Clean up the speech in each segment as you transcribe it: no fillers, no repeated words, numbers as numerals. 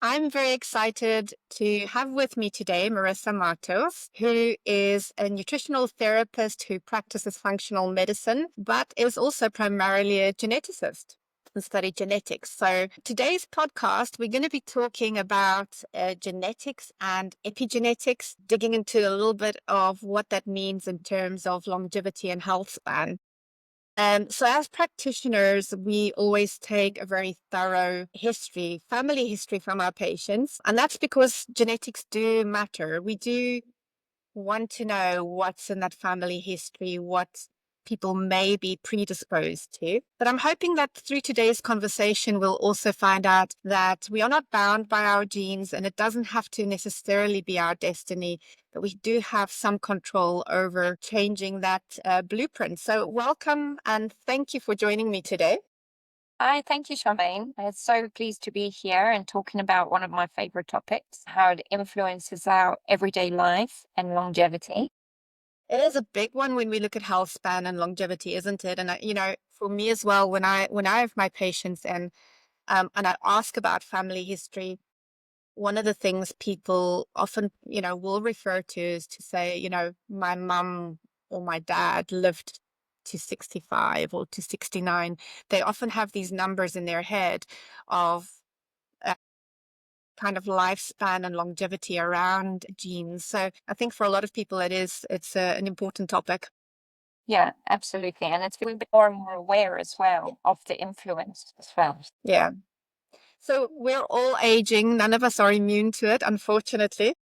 I'm very excited to have with me today Marisa Matos, who is a nutritional therapist who practices functional medicine, but is also primarily a geneticist and studied genetics. So today's podcast, we're going to be talking about genetics and epigenetics, digging into a little bit of what that means in terms of longevity and health span. So as practitioners, we always take a very thorough family history from our patients. And that's because genetics do matter. We do want to know what's in that family history, what people may be predisposed to. But I'm hoping that through today's conversation, we'll also find out that we are not bound by our genes and it doesn't have to necessarily be our destiny, but we do have some control over changing that blueprint. So welcome and thank you for joining me today. Hi, thank you, Charmaine. I'm so pleased to be here and talking about one of my favorite topics, how it influences our everyday life and longevity. It is a big one when we look at health span and longevity, isn't it? And for me as well, when I have my patients and I ask about family history, one of the things people often, will refer to is to say, my mum or my dad lived to 65 or to 69. They often have these numbers in their head of uh, kind of lifespan and longevity around genes. So I think for a lot of people, it's an important topic. Yeah, absolutely. And it's we'll be more and more aware as well of the influence as well. Yeah. So we're all aging. None of us are immune to it, unfortunately.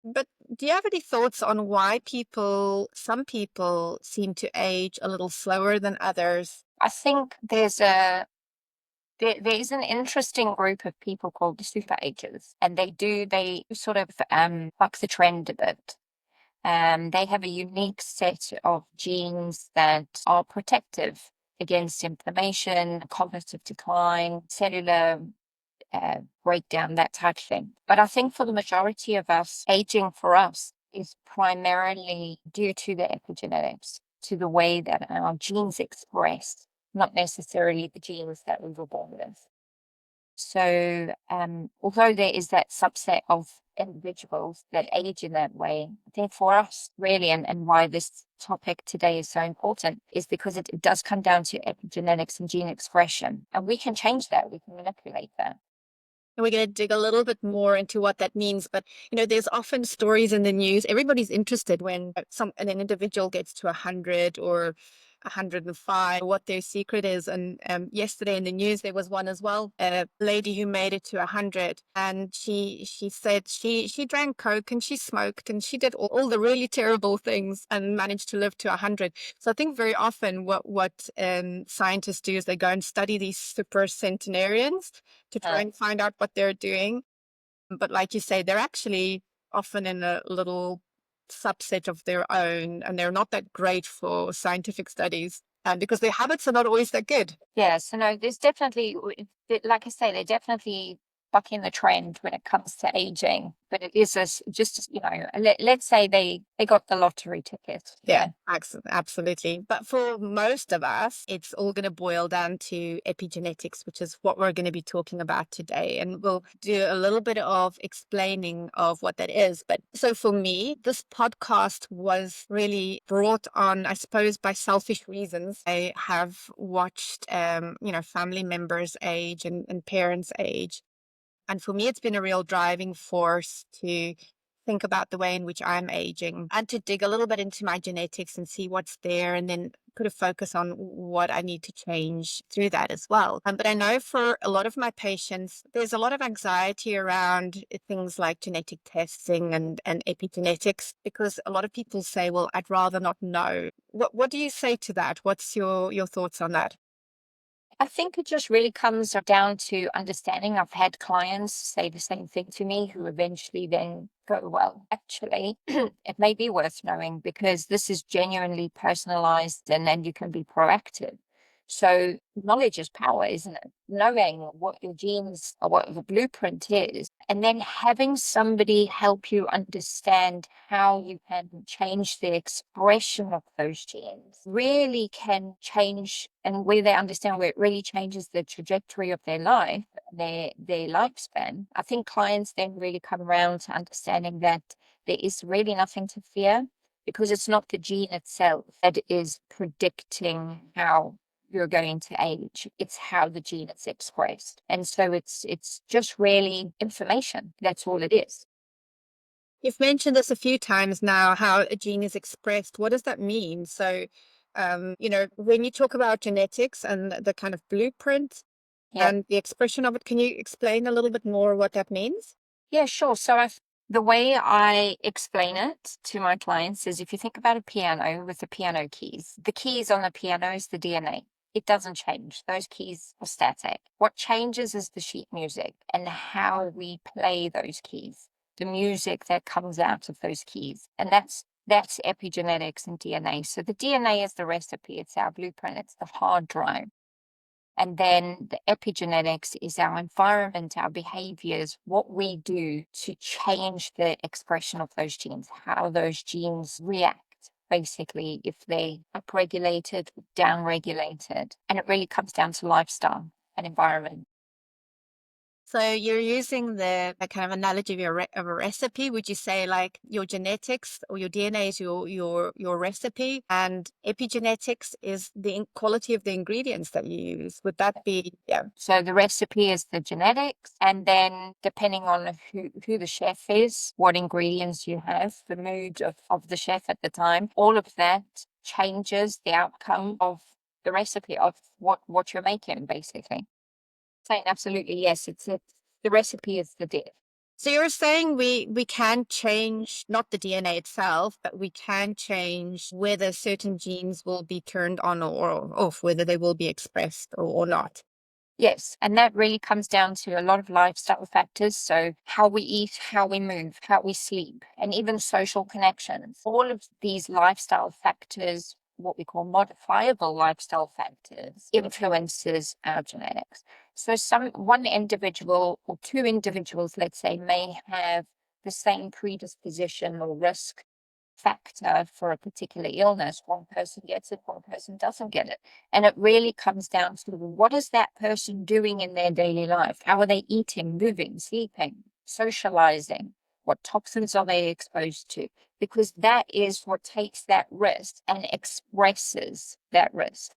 But do you have any thoughts on why some people seem to age a little slower than others? I think there is an interesting group of people called the super agers, and they sort of buck the trend a bit. They have a unique set of genes that are protective against inflammation, cognitive decline, cellular breakdown, that type of thing. But I think for the majority of us, aging for us is primarily due to the epigenetics, to the way that our genes express, not necessarily the genes that we were born with. So, although there is that subset of individuals that age in that way, I think for us, really, and why this topic today is so important, is because it does come down to epigenetics and gene expression. And we can change that, we can manipulate that. And we're going to dig a little bit more into what that means. But, there's often stories in the news. Everybody's interested when an individual gets to 100 or 105, what their secret is. And yesterday in the news, there was one as well, a lady who made it to 100. And she said she drank Coke and she smoked and she did all the really terrible things and managed to live to 100. So I think very often what scientists do is they go and study these super centenarians to try and find out what they're doing. But like you say, they're actually often in a little subset of their own, and they're not that great for scientific studies, and because their habits are not always that good. Yeah, so no, there's definitely, like I say, they're definitely bucking the trend when it comes to aging. But it is just, let's say they got the lottery ticket. Yeah, absolutely. But for most of us, it's all going to boil down to epigenetics, which is what we're going to be talking about today. And we'll do a little bit of explaining of what that is. But so for me, this podcast was really brought on, I suppose, by selfish reasons. I have watched, family members age and parents age. And for me, it's been a real driving force to think about the way in which I'm aging and to dig a little bit into my genetics and see what's there and then put a focus on what I need to change through that as well. But I know for a lot of my patients, there's a lot of anxiety around things like genetic testing and epigenetics because a lot of people say, well, I'd rather not know. What do you say to that? What's your thoughts on that? I think it just really comes down to understanding. I've had clients say the same thing to me who eventually then go, well, actually, it may be worth knowing because this is genuinely personalized and then you can be proactive. So knowledge is power, isn't it? Knowing what your genes or what the blueprint is, and then having somebody help you understand how you can change the expression of those genes really can change, and where they understand where it really changes the trajectory of their life, their lifespan. I think clients then really come around to understanding that there is really nothing to fear, because it's not the gene itself that is predicting how you're going to age. It's how the gene is expressed. And so it's just really information. That's all it is. You've mentioned this a few times now, how a gene is expressed. What does that mean? So, when you talk about genetics and the kind of blueprint Yeah. and the expression of it, can you explain a little bit more what that means? Yeah, sure. So the way I explain it to my clients is, if you think about a piano with the piano keys, the keys on the piano is the DNA. It doesn't change. Those keys are static. What changes is the sheet music and how we play those keys, the music that comes out of those keys. And that's epigenetics and DNA. So the DNA is the recipe. It's our blueprint. It's the hard drive. And then the epigenetics is our environment, our behaviors, what we do to change the expression of those genes, how those genes react, basically, if they upregulated, downregulated. And it really comes down to lifestyle and environment. So you're using the kind of analogy of a recipe. Would you say like your genetics or your DNA is your recipe, and epigenetics is the quality of the ingredients that you use? Would that be, yeah? So the recipe is the genetics, and then depending on who the chef is, what ingredients you have, the mood of the chef at the time, all of that changes the outcome of the recipe of what you're making, basically. Saying absolutely yes, the recipe is the dish. So you're saying we can change not the DNA itself, but we can change whether certain genes will be turned on or off, whether they will be expressed or not. Yes, and that really comes down to a lot of lifestyle factors. So how we eat, how we move, how we sleep, and even social connections. All of these lifestyle factors, what we call modifiable lifestyle factors, influences our genetics. So one individual or two individuals, let's say, may have the same predisposition or risk factor for a particular illness. One person gets it, one person doesn't get it. And it really comes down to, what is that person doing in their daily life? How are they eating, moving, sleeping, socializing? What toxins are they exposed to? Because that is what takes that risk and expresses that risk.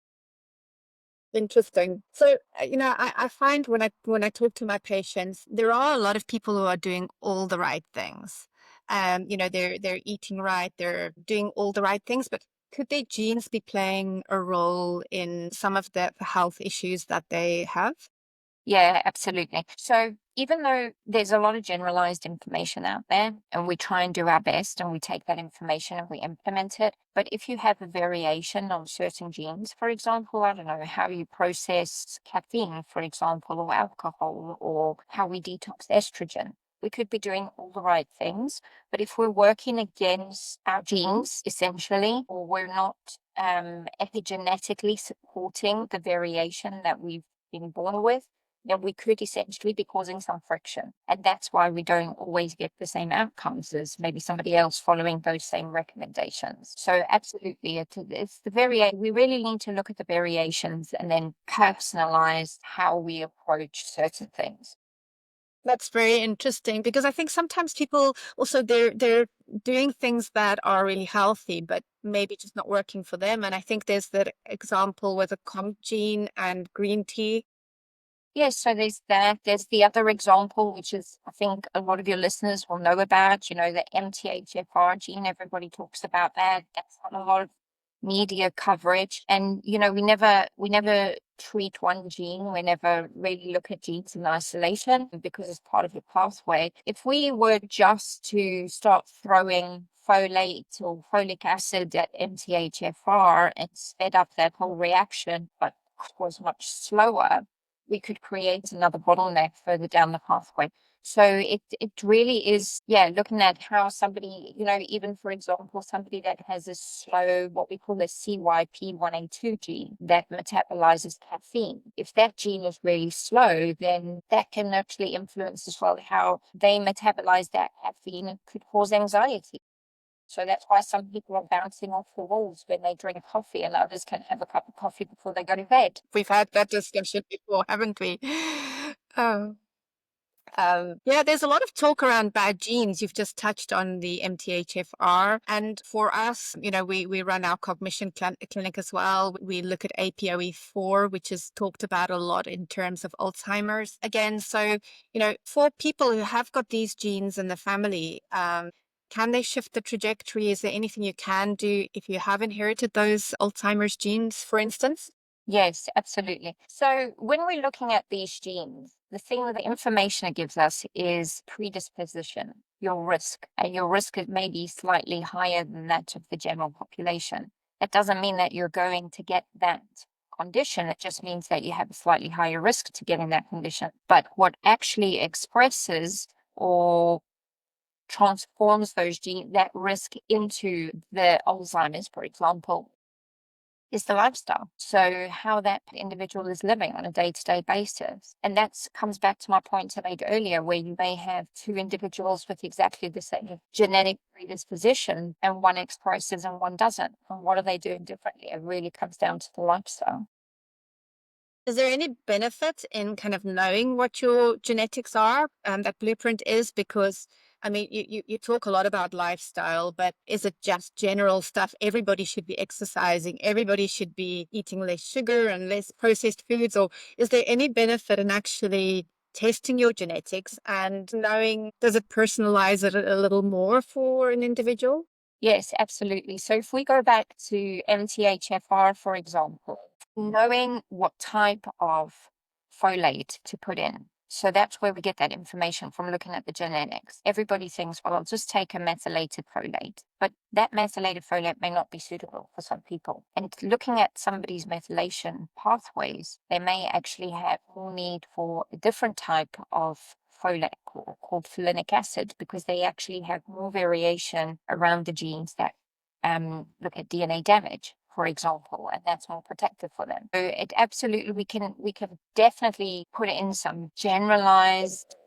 Interesting. So, I find when I talk to my patients, there are a lot of people who are doing all the right things. They're eating right, they're doing all the right things, but could their genes be playing a role in some of the health issues that they have? Yeah, absolutely. So even though there's a lot of generalized information out there, and we try and do our best and we take that information and we implement it, but if you have a variation on certain genes, for example, I don't know, how you process caffeine, for example, or alcohol, or how we detox estrogen, we could be doing all the right things, but if we're working against our genes, essentially, or we're not epigenetically supporting the variation that we've been born with, then we could essentially be causing some friction. And that's why we don't always get the same outcomes as maybe somebody else following those same recommendations. So absolutely, it's we really need to look at the variations and then personalize how we approach certain things. That's very interesting, because I think sometimes people also they're doing things that are really healthy, but maybe just not working for them. And I think there's that example with a comp gene and green tea. Yes, so there's that. There's the other example, which is, I think a lot of your listeners will know about, the MTHFR gene. Everybody talks about that. That's not a lot of media coverage. And, we never treat one gene. We never really look at genes in isolation because it's part of the pathway. If we were just to start throwing folate or folic acid at MTHFR and sped up that whole reaction, but was much slower, we could create another bottleneck further down the pathway. So it really is, looking at how somebody, even for example, somebody that has a slow, what we call the CYP1A2 gene that metabolizes caffeine. If that gene is really slow, then that can actually influence as well how they metabolize that caffeine and could cause anxiety. So that's why some people are bouncing off the walls when they drink coffee, and others can have a cup of coffee before they go to bed. We've had that discussion before, haven't we? Oh. Yeah, there's a lot of talk around bad genes. You've just touched on the MTHFR. And for us, we run our cognition clinic as well. We look at APOE4, which is talked about a lot in terms of Alzheimer's. Again, so, for people who have got these genes in the family, can they shift the trajectory? Is there anything you can do if you have inherited those Alzheimer's genes, for instance? Yes, absolutely. So when we're looking at these genes, the information it gives us is predisposition, your risk, and your risk is maybe slightly higher than that of the general population. That doesn't mean that you're going to get that condition. It just means that you have a slightly higher risk to getting that condition. But what actually expresses or transforms that risk into the Alzheimer's, for example, is the lifestyle. So how that individual is living on a day-to-day basis. And that comes back to my point I made earlier, where you may have two individuals with exactly the same genetic predisposition, and one expresses and one doesn't. And what are they doing differently? It really comes down to the lifestyle. Is there any benefit in kind of knowing what your genetics are, that blueprint is? Because, I mean, you talk a lot about lifestyle, but is it just general stuff? Everybody should be exercising. Everybody should be eating less sugar and less processed foods. Or is there any benefit in actually testing your genetics and knowing, does it personalize it a little more for an individual? Yes, absolutely. So if we go back to MTHFR, for example, knowing what type of folate to put in. So that's where we get that information from, looking at the genetics. Everybody thinks, well, I'll just take a methylated folate, but that methylated folate may not be suitable for some people. And looking at somebody's methylation pathways, they may actually have more need for a different type of folate called folinic acid, because they actually have more variation around the genes that look at DNA damage, for example, and that's more protective for them. So it absolutely, we can definitely put in some generalized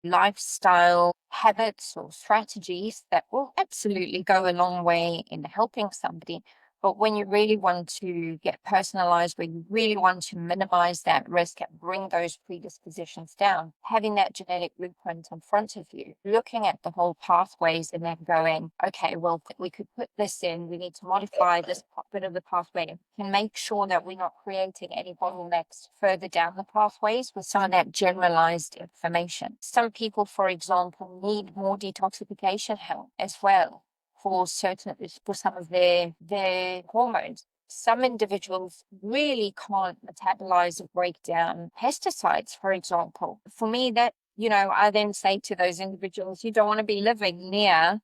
lifestyle habits or strategies that will absolutely go a long way in helping somebody. But when you really want to get personalized, where you really want to minimize that risk and bring those predispositions down, having that genetic blueprint in front of you, looking at the whole pathways and then going, okay, well, we could put this in, we need to modify this bit of the pathway, and make sure that we're not creating any bottlenecks further down the pathways with some of that generalized information. Some people, for example, need more detoxification help as well for some of their hormones. Some individuals really can't metabolize or break down pesticides, for example. For me, that, I then say to those individuals, you don't want to be living near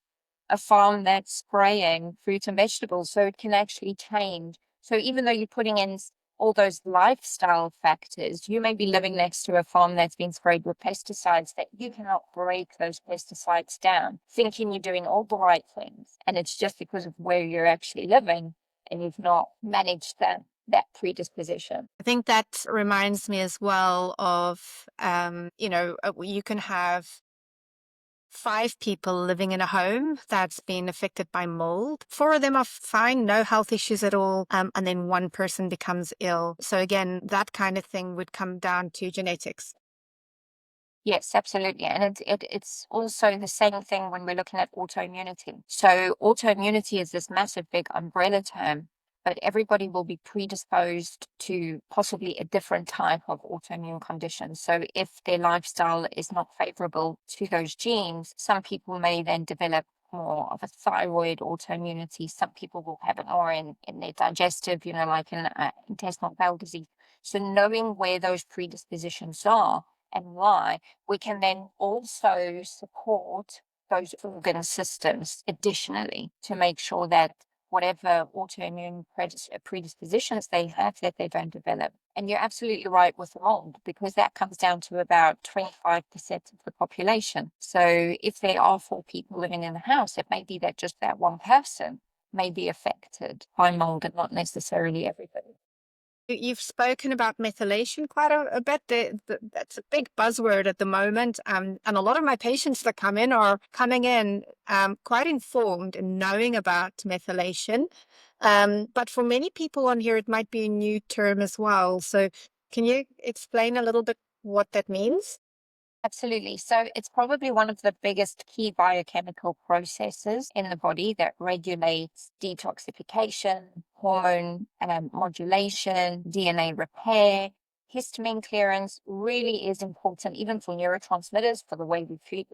a farm that's spraying fruit and vegetables, so it can actually change. So even though you're putting in all those lifestyle factors, you may be living next to a farm that's been sprayed with pesticides that you cannot break those pesticides down, thinking you're doing all the right things. And it's just because of where you're actually living and you've not managed that predisposition. I think that reminds me as well of, you can have 5 people living in a home that's been affected by mold. 4 of them are fine, no health issues at all, and then 1 person becomes ill. So again, that kind of thing would come down to genetics. Yes, absolutely. And it's also the same thing when we're looking at autoimmunity. So autoimmunity is this massive big umbrella term, but everybody will be predisposed to possibly a different type of autoimmune condition. So if their lifestyle is not favorable to those genes, some people may then develop more of a thyroid autoimmunity. Some people will have it more in their digestive, like in intestinal bowel disease. So knowing where those predispositions are and why, we can then also support those organ systems additionally to make sure that whatever autoimmune predispositions they have, that they don't develop. And you're absolutely right with mold, because that comes down to about 25% of the population. So if there are 4 people living in the house, it may be that just that one person may be affected by mold and not necessarily everybody. You've spoken about methylation quite a bit. That's a big buzzword at the moment. And a lot of my patients that come in are coming in quite informed and knowing about methylation. But for many people on here, it might be a new term as well. So can you explain a little bit what that means? Absolutely. So it's probably one of the biggest key biochemical processes in the body that regulates detoxification, hormone modulation, DNA repair. Histamine clearance really is important, even for neurotransmitters, for the way we feel,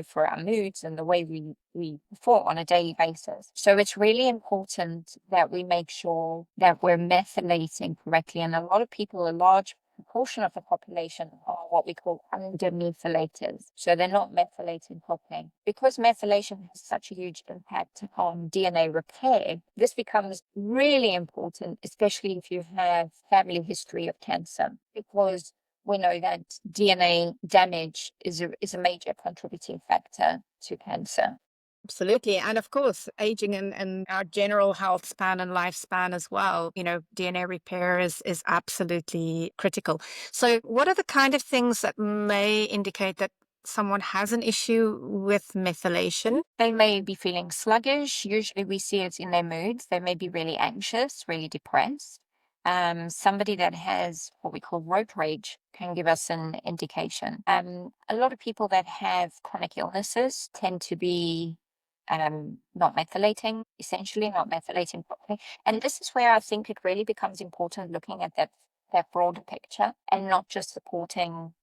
for our moods and the way we perform on a daily basis. So it's really important that we make sure that we're methylating correctly. And a lot of people, a large proportion of the population, are what we call undermethylators. So they're not methylating properly. Because methylation has such a huge impact on DNA repair, this becomes really important, especially if you have family history of cancer, because we know that DNA damage is a major contributing factor to cancer. Absolutely. And of course, aging and our general health span and lifespan as well, DNA repair is absolutely critical. So what are the kind of things that may indicate that someone has an issue with methylation? They may be feeling sluggish. Usually we see it in their moods. They may be really anxious, really depressed. Somebody that has what we call road rage can give us an indication. A lot of people that have chronic illnesses tend to be not methylating, essentially not methylating properly. And this is where I think it really becomes important looking at that broader picture and not just supporting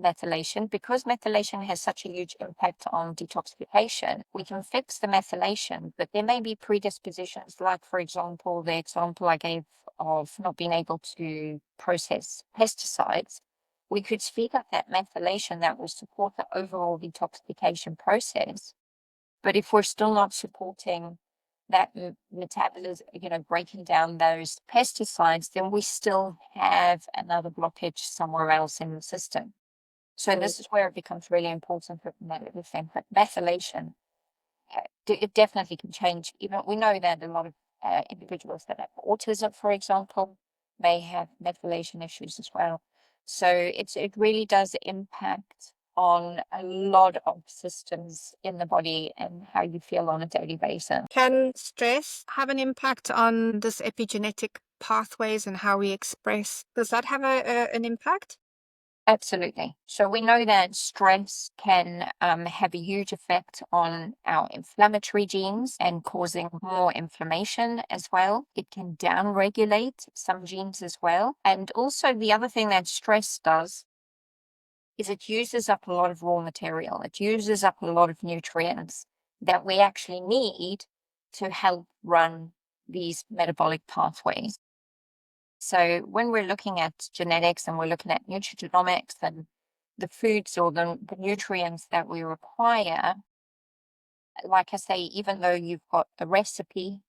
methylation. Because methylation has such a huge impact on detoxification, we can fix the methylation, but there may be predispositions, like, for example, the example I gave of not being able to process pesticides. We could speed up that methylation that will support the overall detoxification process. But if we're still not supporting that metabolism, breaking down those pesticides, then we still have another blockage somewhere else in the system. So this is where it becomes really important for everything. But methylation, it definitely can change. Even we know that a lot of individuals that have autism, for example, may have methylation issues as well. So it really does impact on a lot of systems in the body and how you feel on a daily basis. Can stress have an impact on this epigenetic pathways and how we express? Does that have an impact? Absolutely. So we know that stress can have a huge effect on our inflammatory genes and causing more inflammation as well. It can downregulate some genes as well. And also the other thing that stress does is it uses up a lot of raw material. It uses up a lot of nutrients that we actually need to help run these metabolic pathways. So when we're looking at genetics and we're looking at nutrigenomics and the foods or the nutrients that we require, like I say, even though you've got a recipe,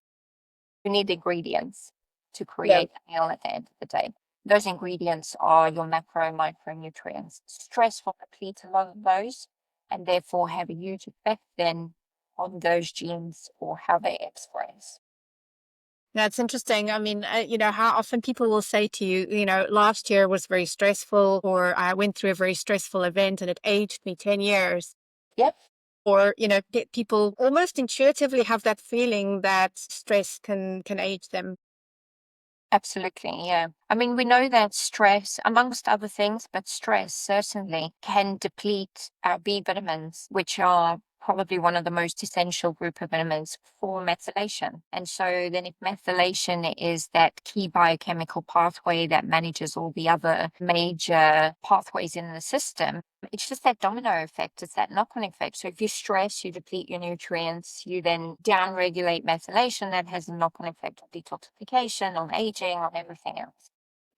you need ingredients to Yeah. create a meal at the end of the day. Those ingredients are your macro and micronutrients. Stress will deplete a lot of those and therefore have a huge effect then on those genes or how they express. That's interesting. I mean, how often people will say to you, last year was very stressful, or I went through a very stressful event and it aged me 10 years. Yep. Or, people almost intuitively have that feeling that stress can age them. Absolutely, yeah. I mean, we know that stress, amongst other things, but stress certainly can deplete our B vitamins, which are probably one of the most essential group of vitamins for methylation. And so then if methylation is that key biochemical pathway that manages all the other major pathways in the system, it's just that domino effect. It's that knock-on effect. So if you stress, you deplete your nutrients, you then downregulate methylation. That has a knock-on effect on detoxification, on aging, on everything else.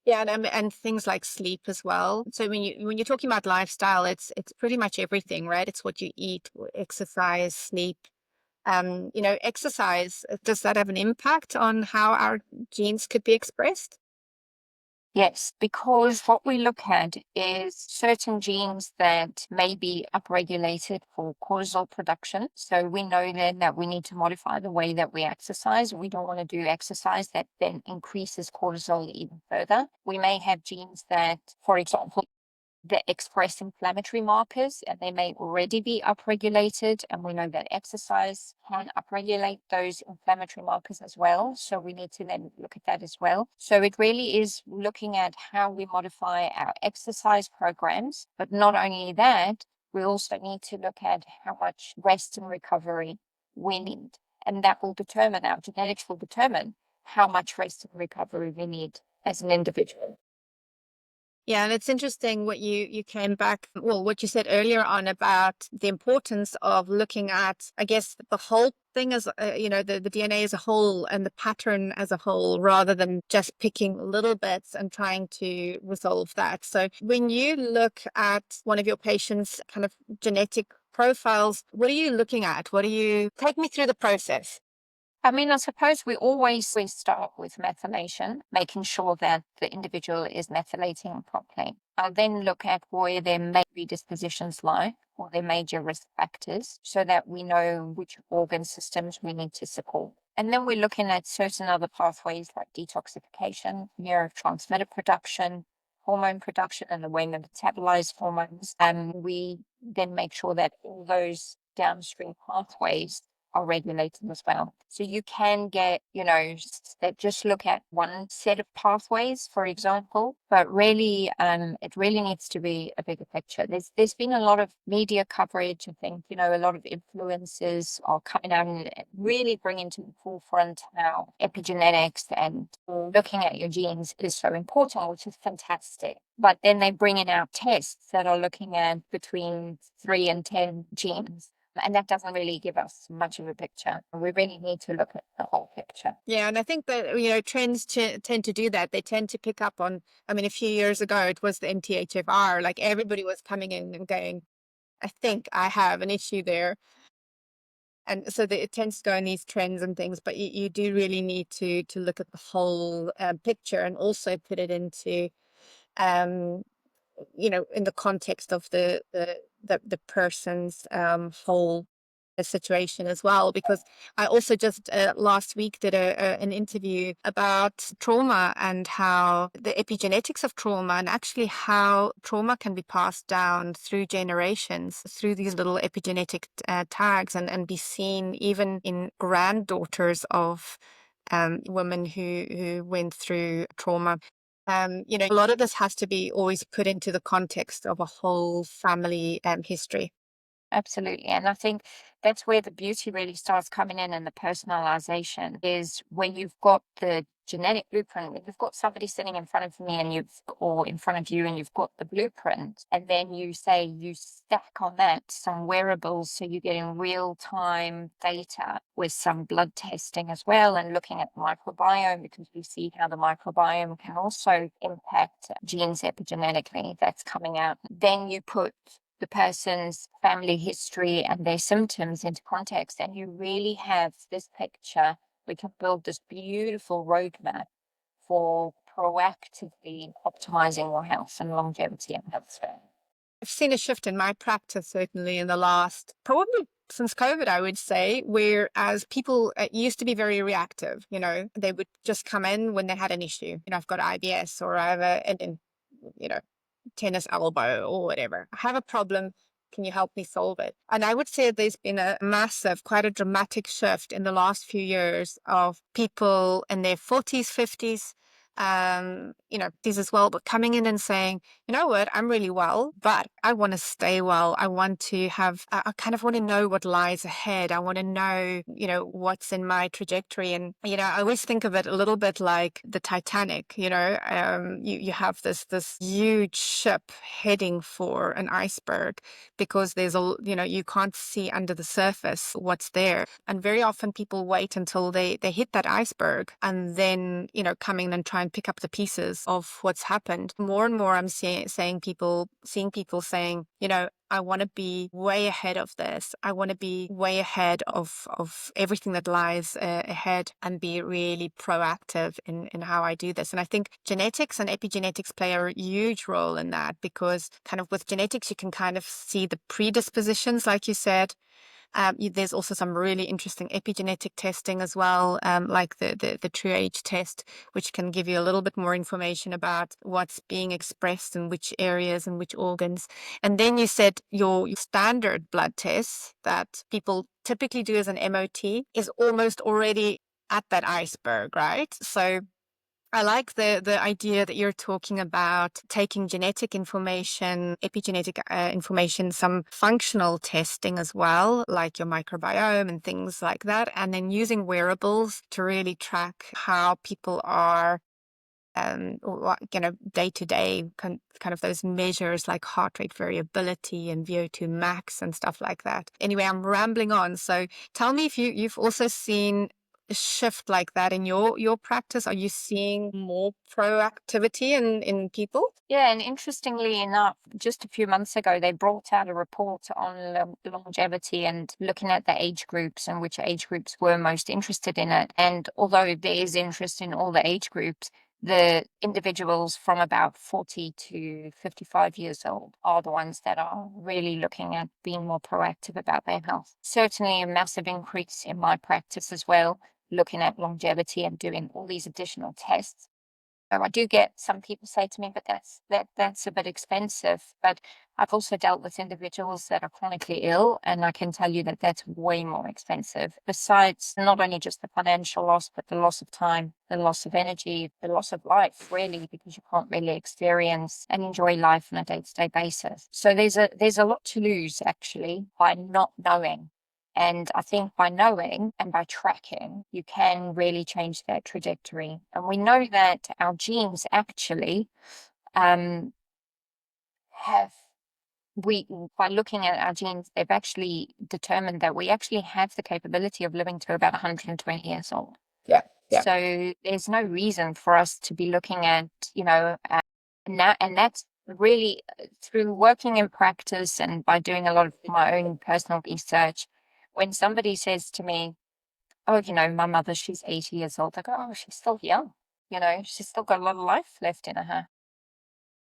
Yeah, and things like sleep as well. So when you're talking about lifestyle, it's pretty much everything, right? It's what you eat, exercise, sleep. exercise, does that have an impact on how our genes could be expressed? Yes, because what we look at is certain genes that may be upregulated for cortisol production. So we know then that we need to modify the way that we exercise. We don't want to do exercise that then increases cortisol even further. We may have genes that, for example, that express inflammatory markers, and they may already be upregulated. And we know that exercise can upregulate those inflammatory markers as well. So we need to then look at that as well. So it really is looking at how we modify our exercise programs. But not only that, we also need to look at how much rest and recovery we need. And that will determine, our genetics will determine how much rest and recovery we need as an individual. Yeah, and it's interesting what you came back, well, what you said earlier on about the importance of looking at, I guess, the whole thing as, the DNA as a whole and the pattern as a whole, rather than just picking little bits and trying to resolve that. So when you look at one of your patients' kind of genetic profiles, what are you looking at? Take me through the process. I mean, I suppose we always start with methylation, making sure that the individual is methylating properly. I'll then look at where their main predispositions lie or their major risk factors so that we know which organ systems we need to support. And then we're looking at certain other pathways like detoxification, neurotransmitter production, hormone production, and the way we metabolize hormones. And we then make sure that all those downstream pathways are regulated as well. So you can get, that just look at one set of pathways, for example, but really, it really needs to be a bigger picture. There's been a lot of media coverage. I think, a lot of influencers are coming out and really bringing to the forefront how epigenetics and looking at your genes is so important, which is fantastic. But then they bring in out tests that are looking at between 3 and 10 genes. And that doesn't really give us much of a picture. We really need to look at the whole picture. Yeah, and I think that, trends tend to do that. They tend to pick up on, I mean, a few years ago, it was the MTHFR. Like everybody was coming in and going, I think I have an issue there. And so it tends to go in these trends and things, but you do really need to look at the whole picture and also put it into, um, in the context of the person's whole situation as well. Because I also just last week did an interview about trauma and how the epigenetics of trauma, and actually how trauma can be passed down through generations through these little epigenetic tags, and be seen even in granddaughters of women who went through trauma. A lot of this has to be always put into the context of a whole family history. Absolutely. And I think that's where the beauty really starts coming in, and the personalization is when you've got the genetic blueprint, when you've got somebody sitting in front of me or in front of you, and you've got the blueprint, and then you stack on that some wearables, so you're getting real time data with some blood testing as well, and looking at the microbiome, because we see how the microbiome can also impact genes epigenetically that's coming out. Then you put the person's family history and their symptoms into context, and you really have this picture. We can build this beautiful roadmap for proactively optimizing your health and longevity and health span. I've seen a shift in my practice, certainly in the last, probably since COVID, I would say, whereas people used to be very reactive. They would just come in when they had an issue. I've got IBS, or I have tennis elbow or whatever. I have a problem. Can you help me solve it? And I would say there's been a massive, quite a dramatic shift in the last few years of people in their 40s, 50s, these as well, but coming in and saying, you know what, I'm really well, but I want to stay well. I want to I kind of want to know what lies ahead. I want to know, what's in my trajectory. And, I always think of it a little bit like the Titanic. You have this huge ship heading for an iceberg, because there's you can't see under the surface what's there. And very often people wait until they hit that iceberg, and then, come in and try and pick up the pieces of what's happened. More and more I'm seeing people saying, I want to be way ahead of this. I want to be way ahead of everything that lies ahead and be really proactive in how I do this. And I think genetics and epigenetics play a huge role in that, because kind of with genetics, you can kind of see the predispositions, like you said. There's also some really interesting epigenetic testing as well, like the True Age test, which can give you a little bit more information about what's being expressed in which areas and which organs. And then you said your standard blood test that people typically do as an MOT is almost already at that iceberg, right? So I like the idea that you're talking about taking genetic information, epigenetic information, some functional testing as well, like your microbiome and things like that, and then using wearables to really track how people are, day to day, kind of those measures like heart rate variability and VO2 max and stuff like that. Anyway, I'm rambling on. So tell me if you've also seen a shift like that in your practice. Are you seeing more proactivity in people? Yeah, and interestingly enough, just a few months ago, they brought out a report on longevity and looking at the age groups and which age groups were most interested in it. And although there is interest in all the age groups, the individuals from about 40 to 55 years old are the ones that are really looking at being more proactive about their health. Certainly a massive increase in my practice as well, looking at longevity and doing all these additional tests. I do get some people say to me, but that's a bit expensive. But I've also dealt with individuals that are chronically ill, and I can tell you that that's way more expensive. Besides not only just the financial loss, but the loss of time, the loss of energy, the loss of life, really, because you can't really experience and enjoy life on a day-to-day basis. So there's a lot to lose actually by not knowing. And I think by knowing and by tracking, you can really change that trajectory. And we know that our genes actually have, by looking at our genes, they've actually determined that we actually have the capability of living to about 120 years old. Yeah. So there's no reason for us to be looking at, and that's really through working in practice and by doing a lot of my own personal research. When somebody says to me, oh, my mother, she's 80 years old, I go, oh, she's still young. She's still got a lot of life left in her.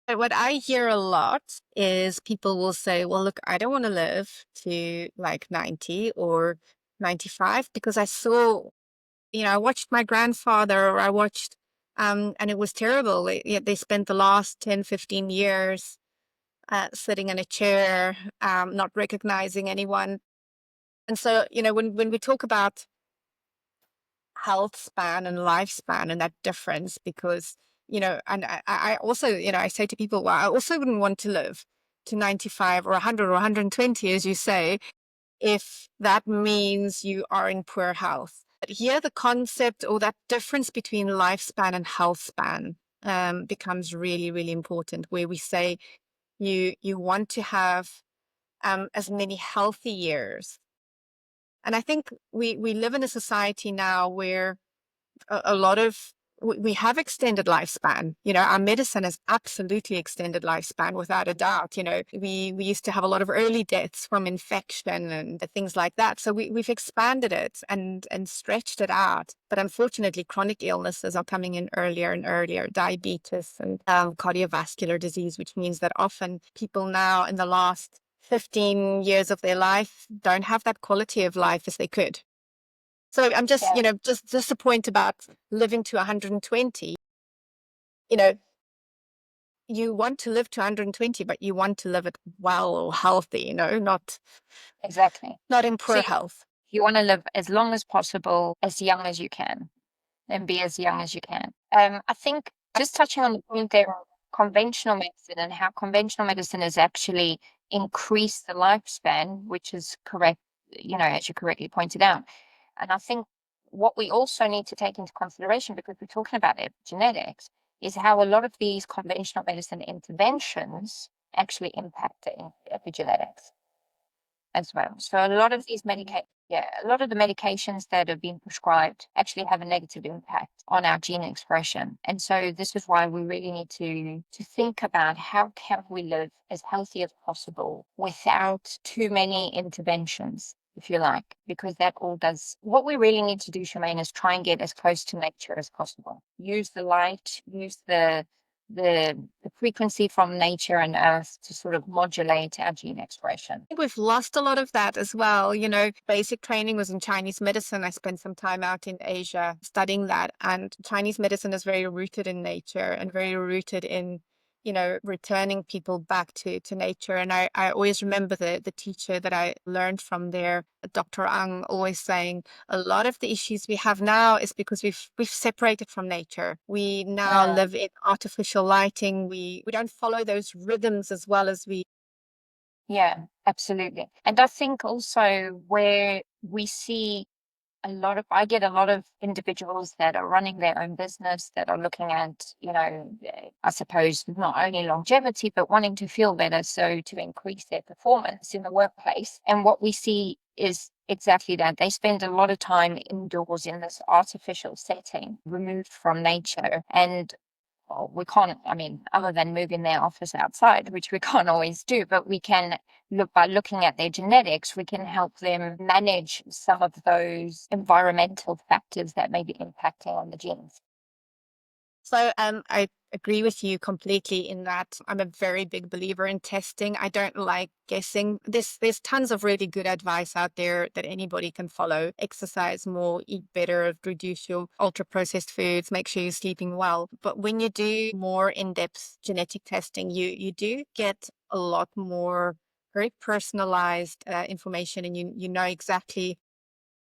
But what I hear a lot is people will say, well, look, I don't want to live to like 90 or 95 because I saw, I watched my grandfather, or I watched, and it was terrible. They spent the last 10, 15 years sitting in a chair, not recognizing anyone. And so, when we talk about health span and lifespan and that difference, because, and I also, I say to people, well, I also wouldn't want to live to 95 or 100 or 120, as you say, if that means you are in poor health. But here, the concept or that difference between lifespan and health span becomes really, really important, where we say you want to have as many healthy years. And I think we live in a society now where a lot of we have extended lifespan. Our medicine has absolutely extended lifespan without a doubt. We used to have a lot of early deaths from infection and things like that. So we've expanded it and stretched it out. But unfortunately, chronic illnesses are coming in earlier and earlier, diabetes and cardiovascular disease, which means that often people now in the last 15 years of their life don't have that quality of life as they could. So I'm just, just a point about living to 120. You want to live to 120, but you want to live it well or healthy, not Exactly. not in poor health. You want to live as long as possible, as young as you can, and be as young as you can. I think just touching on the point there of conventional medicine and how conventional medicine has actually increased the lifespan, which is correct, as you correctly pointed out. And I think what we also need to take into consideration, because we're talking about epigenetics, is how a lot of these conventional medicine interventions actually impact the epigenetics as well. So a lot of these medications Yeah, a lot of the medications that have been prescribed actually have a negative impact on our gene expression. And so this is why we really need to think about how can we live as healthy as possible without too many interventions, if you like, because that all does. What we really need to do, Charmaine, is try and get as close to nature as possible. Use the light, use the frequency from nature and earth to sort of modulate our gene expression. I think we've lost a lot of that as well. You know, basic training was in Chinese medicine. I spent some time out in Asia studying that, and Chinese medicine is very rooted in nature and very rooted in, you know, returning people back to nature. And I always remember the teacher that I learned from there, Dr. Ang, always saying a lot of the issues we have now is because we've separated from nature. We now live in artificial lighting. We don't follow those rhythms as well as we. Yeah, absolutely. And I think also where we see I get a lot of individuals that are running their own business that are looking at, I suppose not only longevity, but wanting to feel better. So to increase their performance in the workplace. And what we see is exactly that. They spend a lot of time indoors in this artificial setting, removed from nature. And we can't, other than moving their office outside, which we can't always do, but we can by looking at their genetics, we can help them manage some of those environmental factors that may be impacting on the genes. So I agree with you completely in that I'm a very big believer in testing. I don't like guessing. There's tons of really good advice out there that anybody can follow. Exercise more, eat better, reduce your ultra processed foods, make sure you're sleeping well. But when you do more in-depth genetic testing, you do get a lot more very personalized information, and you know exactly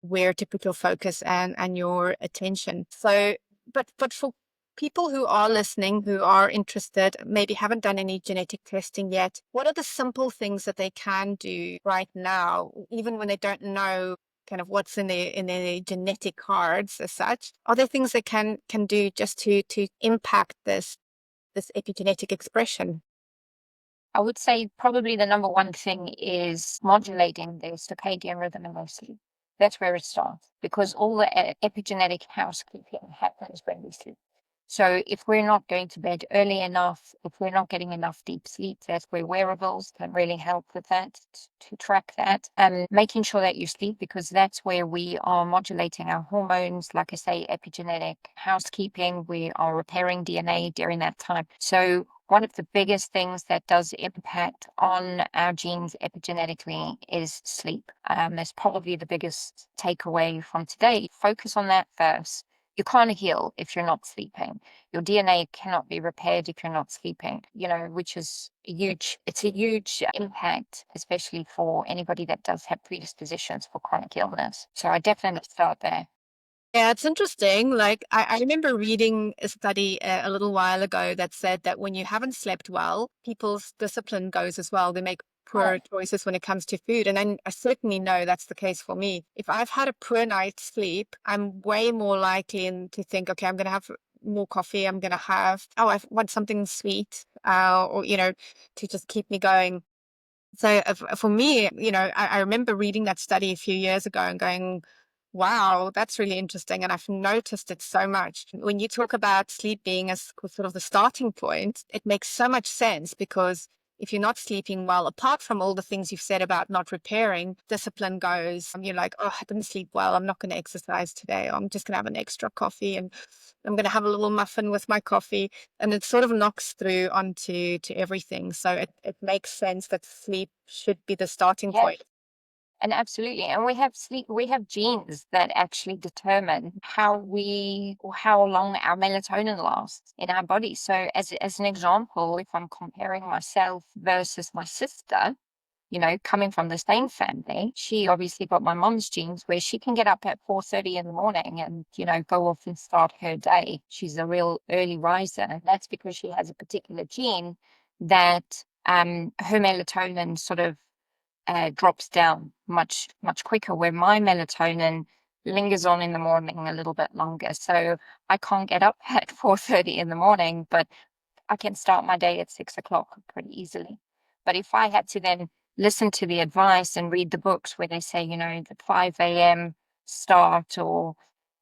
where to put your focus and your attention. So, but for people who are listening, who are interested, maybe haven't done any genetic testing yet, what are the simple things that they can do right now, even when they don't know kind of what's in their genetic cards as such? Are there things they can do just to impact this epigenetic expression? I would say probably the number one thing is modulating the circadian rhythm in their sleep. That's where it starts, because all the epigenetic housekeeping happens when we sleep. So if we're not going to bed early enough, if we're not getting enough deep sleep, that's where wearables can really help with that, to track that. Making sure that you sleep, because that's where we are modulating our hormones. Like I say, epigenetic housekeeping, we are repairing DNA during that time. So one of the biggest things that does impact on our genes epigenetically is sleep. That's probably the biggest takeaway from today. Focus on that first. You can't heal if you're not sleeping. Your DNA cannot be repaired if you're not sleeping, which is it's a huge impact, especially for anybody that does have predispositions for chronic illness. So I definitely start there. Yeah, it's interesting. Like, I remember reading a study a little while ago that said that when you haven't slept well, people's discipline goes as well. They make poor choices when it comes to food. And I certainly know that's the case for me. If I've had a poor night's sleep, I'm way more likely to think, okay, I'm going to have more coffee. I'm going to have, I want something sweet, or, to just keep me going. So for me, I remember reading that study a few years ago and going, wow, that's really interesting. And I've noticed it so much. When you talk about sleep being as sort of the starting point, it makes so much sense, because if you're not sleeping well, apart from all the things you've said about not repairing, discipline goes. You're like, oh, I didn't sleep well. I'm not going to exercise today. Or I'm just going to have an extra coffee, and I'm going to have a little muffin with my coffee. And it sort of knocks through onto everything. So it makes sense that sleep should be the starting point. And absolutely. And we have genes that actually determine how long our melatonin lasts in our body. So as an example, if I'm comparing myself versus my sister, coming from the same family, she obviously got my mom's genes, where she can get up at 4:30 in the morning and, go off and start her day. She's a real early riser. And that's because she has a particular gene that her melatonin sort of drops down much quicker, where my melatonin lingers on in the morning a little bit longer. So I can't get up at 4:30 in the morning, but I can start my day at 6 o'clock pretty easily. But if I had to then listen to the advice and read the books where they say, the 5 a.m. start, or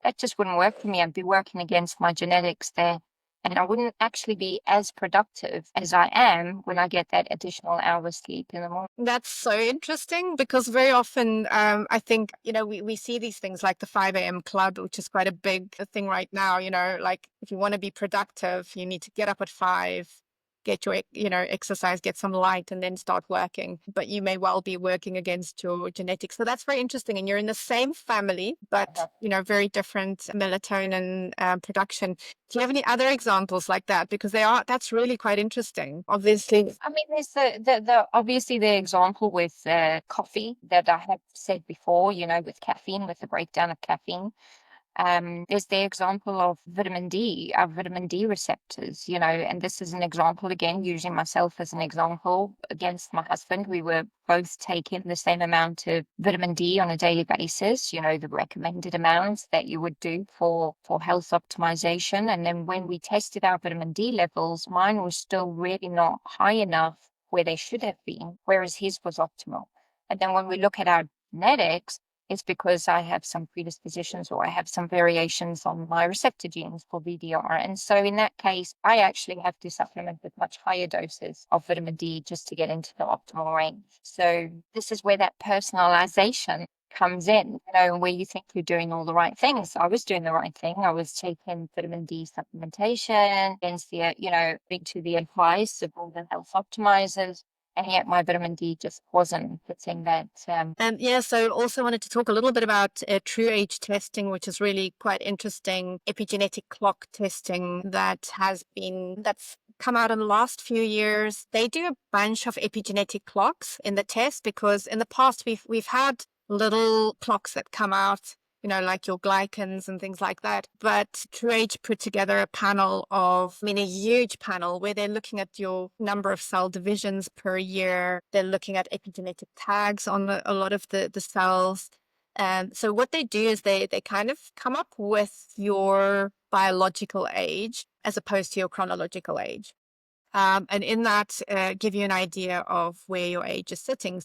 that just wouldn't work for me. I'd be working against my genetics there. And I wouldn't actually be as productive as I am when I get that additional hour sleep in the morning. That's so interesting because very often I think, we see these things like the 5 a.m. club, which is quite a big thing right now. Like if you want to be productive, you need to get up at 5, get your, exercise, get some light, and then start working. But you may well be working against your genetics. So that's very interesting. And you're in the same family, but, very different melatonin production. Do you have any other examples like that? Because that's really quite interesting. Obviously, I mean, there's the obviously the example with coffee that I have said before, with caffeine, with the breakdown of caffeine. There's the example of vitamin D, our vitamin D receptors, and this is an example, again, using myself as an example against my husband. We were both taking the same amount of vitamin D on a daily basis, the recommended amounts that you would do for health optimization. And then when we tested our vitamin D levels, mine was still really not high enough where they should have been, whereas his was optimal. And then when we look at our genetics, it's because I have some predispositions or I have some variations on my receptor genes for VDR. And so in that case, I actually have to supplement with much higher doses of vitamin D just to get into the optimal range. So this is where that personalization comes in, where you think you're doing all the right things. I was doing the right thing. I was taking vitamin D supplementation against the, into the advice of all the health optimizers. And yet my vitamin D just wasn't fitting that. So also wanted to talk a little bit about true age testing, which is really quite interesting. Epigenetic clock testing that's come out in the last few years. They do a bunch of epigenetic clocks in the test because in the past we've had little clocks that come out, like your glycans and things like that. But TrueAge put together a huge panel where they're looking at your number of cell divisions per year. They're looking at epigenetic tags on a lot of the cells. So what they do is they kind of come up with your biological age as opposed to your chronological age. And in that, give you an idea of where your age is sitting.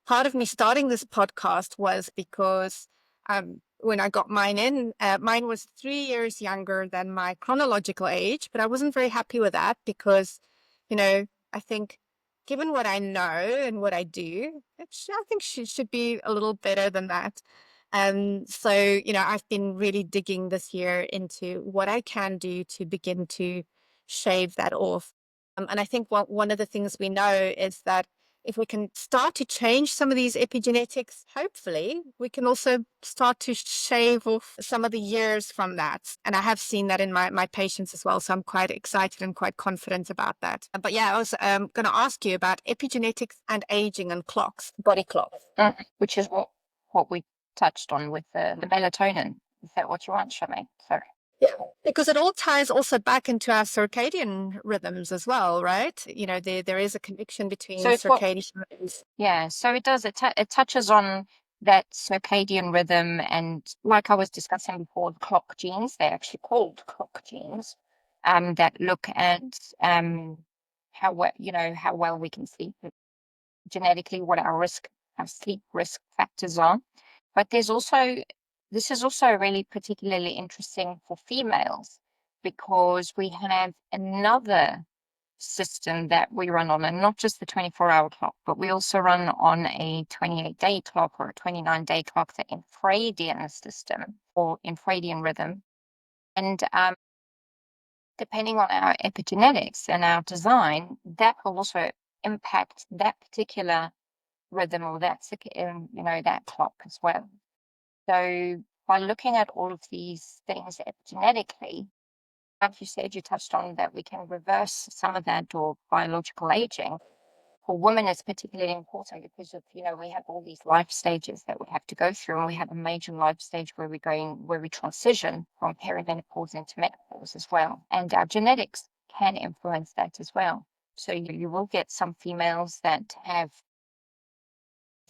Part of me starting this podcast was because when I got mine mine was 3 years younger than my chronological age, but I wasn't very happy with that because, I think given what I know and what I do, I think she should be a little better than that. So, I've been really digging this year into what I can do to begin to shave that off. And I think one of the things we know is that if we can start to change some of these epigenetics, hopefully we can also start to shave off some of the years from that. And I have seen that in my patients as well. So I'm quite excited and quite confident about that. But yeah, I was going to ask you about epigenetics and aging and clocks, body clocks. Which is what we touched on with the melatonin. Is that what you want, Charmaine? Sorry. Yeah, because it all ties also back into our circadian rhythms as well, right? There is a connection between circadian rhythms. Yeah, so it does. It touches on that circadian rhythm, and like I was discussing before, the clock genes. They're actually called clock genes. That look at how well we can sleep genetically, what our sleep risk factors are. But this is also really particularly interesting for females because we have another system that we run on, and not just the 24-hour clock, but we also run on a 28-day clock or a 29-day clock, the infradian system or infradian rhythm. And depending on our epigenetics and our design, that will also impact that particular rhythm or that clock as well. So by looking at all of these things epigenetically, like you said, you touched on that we can reverse some of that or biological aging. For women, it's particularly important because of, we have all these life stages that we have to go through, and we have a major life stage where we transition from perimenopause into menopause as well. And our genetics can influence that as well. So you will get some females that have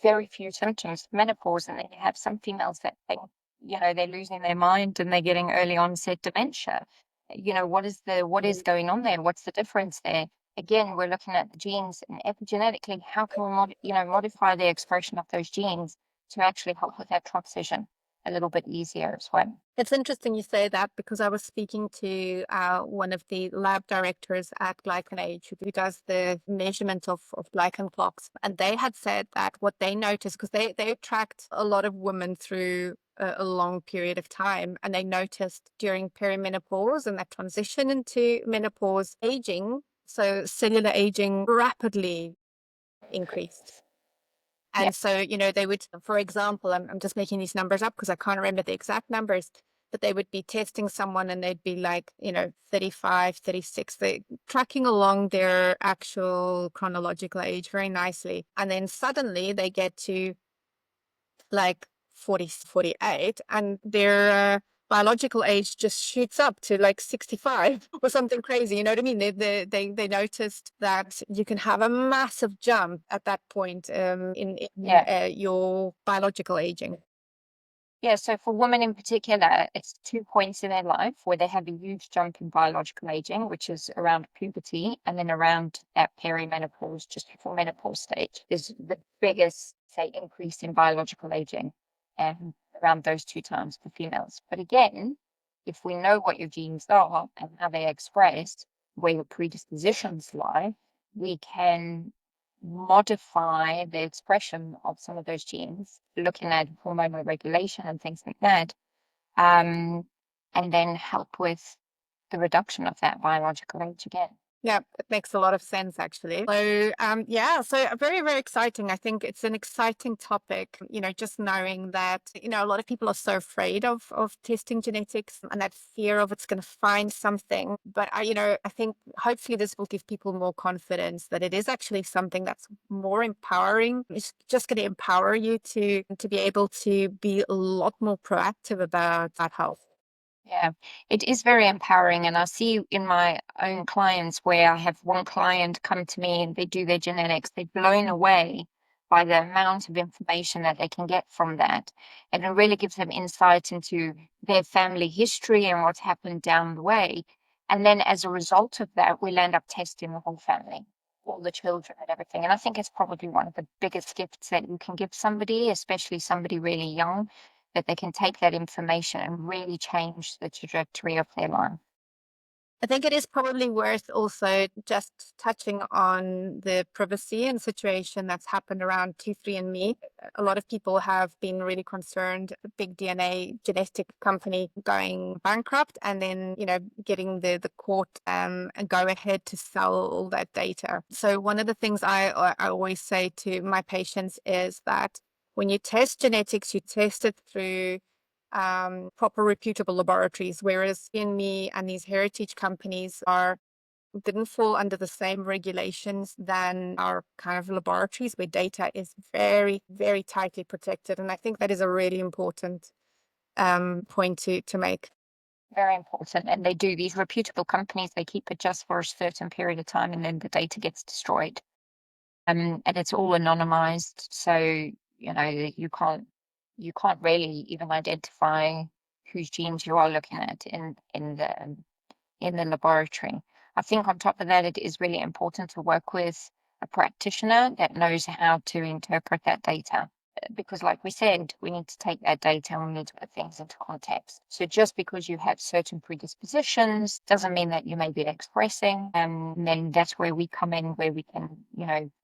very few symptoms of menopause, and then you have some females that think, they're losing their mind and they're getting early onset dementia. What is going on there? What's the difference there? again, we're looking at the genes, and epigenetically, how can we modify the expression of those genes to actually help with that transition a little bit easier as well. It's interesting you say that, because I was speaking to one of the lab directors at GlycanAge who does the measurement of glycan clocks. And they had said that what they noticed, because they tracked a lot of women through a long period of time, and they noticed during perimenopause and that transition into menopause, aging, so cellular aging, rapidly increased. Yeah. And so, they would, for example, I'm just making these numbers up because I can't remember the exact numbers, but they would be testing someone and they'd be like, 35, 36, they tracking along their actual chronological age very nicely. And then suddenly they get to like 40, 48, and their biological age just shoots up to like 65 or something crazy. You know what I mean? They noticed that you can have a massive jump at that point in your biological aging. Yeah, so for women in particular, it's 2 points in their life where they have a huge jump in biological aging, which is around puberty, and then around that perimenopause, just before menopause stage, is the biggest, say, increase in biological aging, around those 2 times for females. But again, if we know what your genes are and how they're expressed, where your predispositions lie, we can modify the expression of some of those genes, looking at hormonal regulation and things like that, and then help with the reduction of that biological age again. Yeah, it makes a lot of sense, actually. So, so very, very exciting. I think it's an exciting topic, just knowing that, a lot of people are so afraid of testing genetics and that fear of it's going to find something. But I think hopefully this will give people more confidence that it is actually something that's more empowering. It's just going to empower you to be able to be a lot more proactive about health. Yeah, it is very empowering. And I see in my own clients where I have one client come to me and they do their genetics, they're blown away by the amount of information that they can get from that. And it really gives them insight into their family history and what's happened down the way. And then as a result of that, we'll end up testing the whole family, all the children and everything. And I think it's probably one of the biggest gifts that you can give somebody, especially somebody really young, that they can take that information and really change the trajectory of their life. I think it is probably worth also just touching on the privacy and situation that's happened around 23andMe. A lot of people have been really concerned, a big DNA genetic company going bankrupt and then, getting the court and go ahead to sell all that data. So one of the things I always say to my patients is that when you test genetics, you test it through proper reputable laboratories, whereas me and these heritage companies didn't fall under the same regulations than our kind of laboratories, where data is very, very tightly protected. And I think that is a really important point to make. Very important. And they do, these reputable companies, they keep it just for a certain period of time and then the data gets destroyed. And it's all anonymized. So, you can't really even identify whose genes you are looking at in the laboratory. I think on top of that, it is really important to work with a practitioner that knows how to interpret that data. Because like we said, we need to take that data and we need to put things into context. So just because you have certain predispositions doesn't mean that you may be expressing. And then that's where we come in, where we can,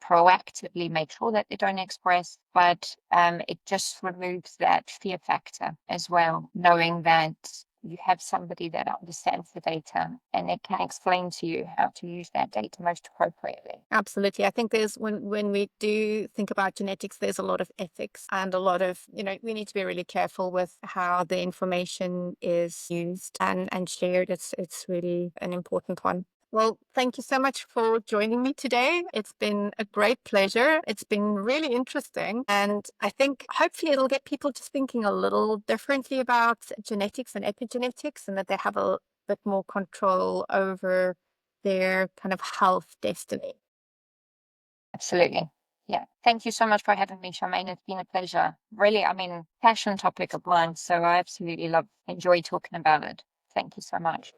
proactively make sure that they don't express. But it just removes that fear factor as well, knowing that you have somebody that understands the data and it can explain to you how to use that data most appropriately. Absolutely. I think when we do think about genetics, there's a lot of ethics and a lot of, we need to be really careful with how the information is used and shared. It's really an important one. Well, thank you so much for joining me today. It's been a great pleasure. It's been really interesting. And I think hopefully it'll get people just thinking a little differently about genetics and epigenetics, and that they have a bit more control over their kind of health destiny. Absolutely. Yeah. Thank you so much for having me, Charmaine. It's been a pleasure. Really, passion topic of mine. So I absolutely enjoy talking about it. Thank you so much.